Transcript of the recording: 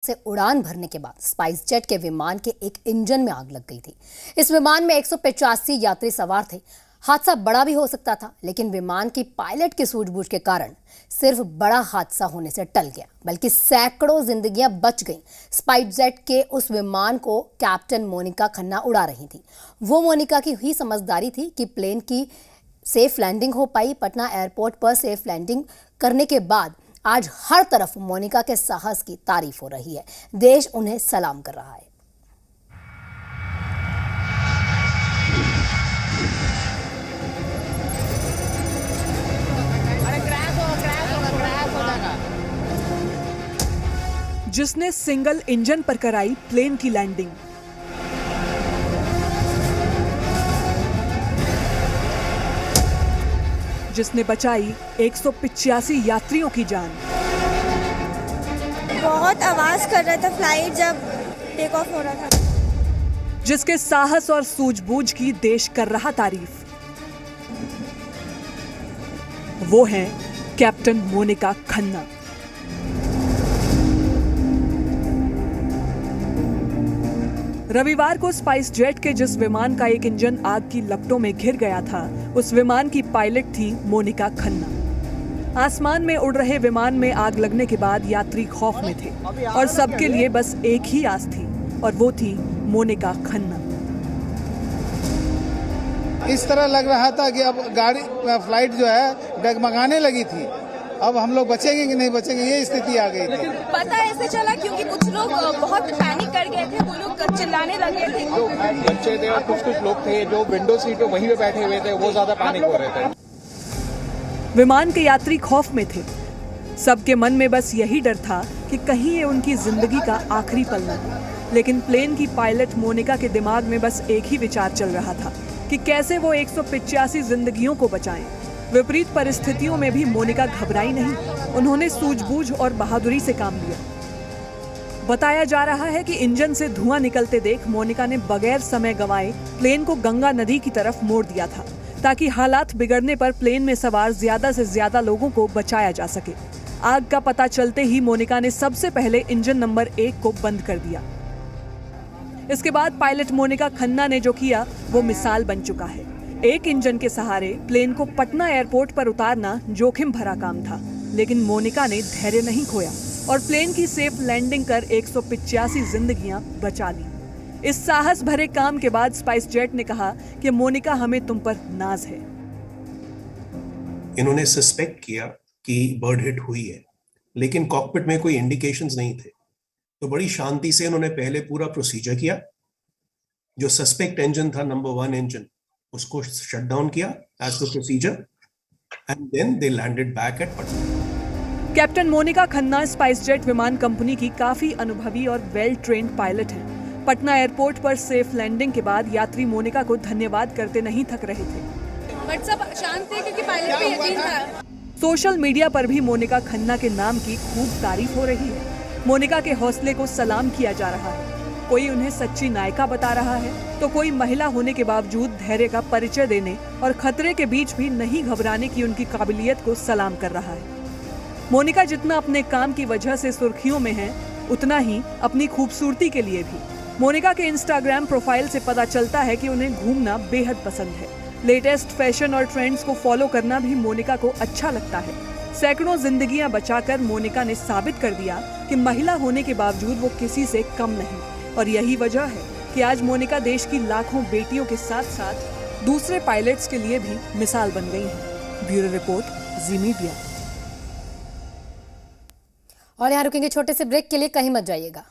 से उड़ान भरने के बाद स्पाइस जेट के विमान के एक इंजन में आग लग गई थी। इस विमान में 185 यात्री सवार थे। हादसा बड़ा भी हो सकता था, लेकिन विमान की पायलट की सूझबूझ के कारण सिर्फ बड़ा हादसा होने से टल गया, बल्कि सैकड़ों जिंदगियां बच गईं। स्पाइस जेट के उस विमान को कैप्टन मोनिका खन्ना उड़ा रही थी। वो मोनिका की ही समझदारी थी कि प्लेन की सेफ लैंडिंग हो पाई। पटना एयरपोर्ट पर सेफ लैंडिंग करने के बाद आज हर तरफ मोनिका के साहस की तारीफ हो रही है। देश उन्हें सलाम कर रहा है। जिसने सिंगल इंजन पर कराई प्लेन की लैंडिंग, जिसने बचाई 185 यात्रियों की जान। बहुत आवाज कर रहा था फ्लाइट जब टेक ऑफ हो रहा था। जिसके साहस और सूझबूझ की देश कर रहा तारीफ, वो है कैप्टन मोनिका खन्ना। रविवार को स्पाइस जेट के जिस विमान का एक इंजन आग की लपटों में घिर गया था, उस विमान की पायलट थी मोनिका खन्ना। आसमान में उड़ रहे विमान में आग लगने के बाद यात्री खौफ में थे और सबके लिए बस एक ही आस थी, और वो थी मोनिका खन्ना। इस तरह लग रहा था कि अब गाड़ी फ्लाइट जो है डगमगाने लगी थी। अब हम लोग बचेंगे कि नहीं बचेंगे, ये स्थिति आ गई थी। पता ऐसे चला क्योंकि कुछ लोग बहुत पैनिक कर गए थे, वो लोग चिल्लाने लगे थे। जो बच्चे थे और कुछ लोग थे जो विंडो सीट पे वहीं पे बैठे हुए थे, वो ज्यादा पैनिक हो रहे थे। विमान के यात्री खौफ में थे। सबके मन में बस यही डर था कि कहीं ये उनकी जिंदगी का आखिरी पल न हो। लेकिन प्लेन की पायलट मोनिका के दिमाग में बस एक ही विचार चल रहा था कि कैसे वो 185 जिंदगियों को बचाएं। विपरीत परिस्थितियों में भी मोनिका घबराई नहीं। उन्होंने सूझबूझ और बहादुरी से काम लिया। बताया जा रहा है कि इंजन से धुआं निकलते देख मोनिका ने बगैर समय गंवाए प्लेन को गंगा नदी की तरफ मोड़ दिया था, ताकि हालात बिगड़ने पर प्लेन में सवार ज्यादा से ज्यादा लोगों को बचाया जा सके। आग का पता चलते ही मोनिका ने सबसे पहले इंजन नंबर 1 को बंद कर दिया। इसके बाद पायलट मोनिका खन्ना ने जो किया वो मिसाल बन चुका है। एक इंजन के सहारे प्लेन को पटना एयरपोर्ट पर उतारना जोखिम भरा काम था, लेकिन मोनिका ने धैर्य नहीं खोया और प्लेन की सेफ लैंडिंग कर 185 जिंदगियां बचा ली। इस साहस भरे काम के बाद स्पाइस जेट ने कहा कि मोनिका, हमें तुम पर नाज है। इन्होंने सस्पेक्ट किया कि बर्ड हिट हुई है, लेकिन कॉकपिट में कोई इंडिकेशंस नहीं थे, तो बड़ी शांति से इन्होंने पहले पूरा प्रोसीजर किया। जो सस्पेक्ट इंजन था, नंबर 1 इंजन, उसको शट डाउन किया as per procedure, and then they landed back at Patna. Captain Monika Khanna SpiceJet विमान कंपनी की काफी अनुभवी और वेल ट्रेन्ड पायलट हैं। पटना एयरपोर्ट पर सेफ लैंडिंग के बाद यात्री मोनिका को धन्यवाद करते नहीं थक रहे थे। बट सब शांत थे क्योंकि पायलट पे यकीन था। सोशल मीडिया पर भी मोनिका खन्ना के नाम की खूब तारीफ हो रही है। मोनिका के हौसले को सलाम किया जा रहा है। कोई उन्हें सच्ची नायिका बता रहा है, तो कोई महिला होने के बावजूद धैर्य का परिचय देने और खतरे के बीच भी नहीं घबराने की उनकी काबिलियत को सलाम कर रहा है। मोनिका जितना अपने काम की वजह से सुर्खियों में है, उतना ही अपनी खूबसूरती के लिए भी। मोनिका के इंस्टाग्राम प्रोफाइल से पता चलता है कि उन्हें घूमना बेहद पसंद है। लेटेस्ट फैशन और ट्रेंड्स को फॉलो करना भी मोनिका को अच्छा लगता है। सैकड़ों जिंदगियां बचाकर मोनिका ने साबित कर दिया कि महिला होने के बावजूद वो किसी से कम नहीं, और यही वजह है कि आज मोनिका देश की लाखों बेटियों के साथ साथ दूसरे पायलट्स के लिए भी मिसाल बन गई हैं। ब्यूरो रिपोर्ट, जी मीडिया। और यहाँ रुकेंगे छोटे से ब्रेक के लिए, कहीं मत जाइएगा।